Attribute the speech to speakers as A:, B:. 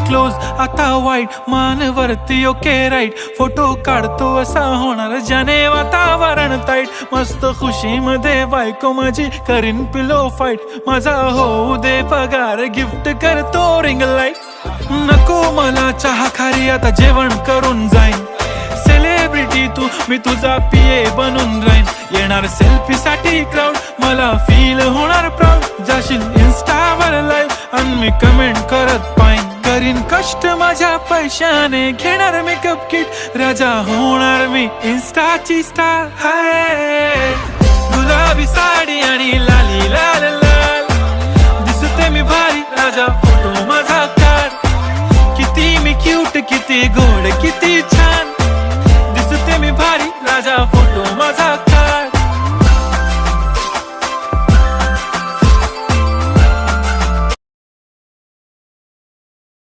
A: close आता वाईट मान वरती ओके राईट फोटो काढतो असा होणार ज्याने वातावरण ताईट मस्त खुशी मध्ये बायको माझी करीन पिलो फाईट माझा होऊ दे पगार गिफ्ट करतो रिंग लाईट नको मला चहा खारी आता जेवण करून जाईन सेलिब्रिटी तू मी तुझा पिये बनून राहीन येणार सेल्फी साठी क्राऊड मला फील होणार प्राऊड जाशील इन्स्टावर लाईव्ह आणि मी कमेंट करत पाईन करीन कष्ट माझ्या पैशाने घेणार मेकअप किट राजा होणार मी इन्स्टाची स्टार हाय गुलाबी साडी आणि लाली लाल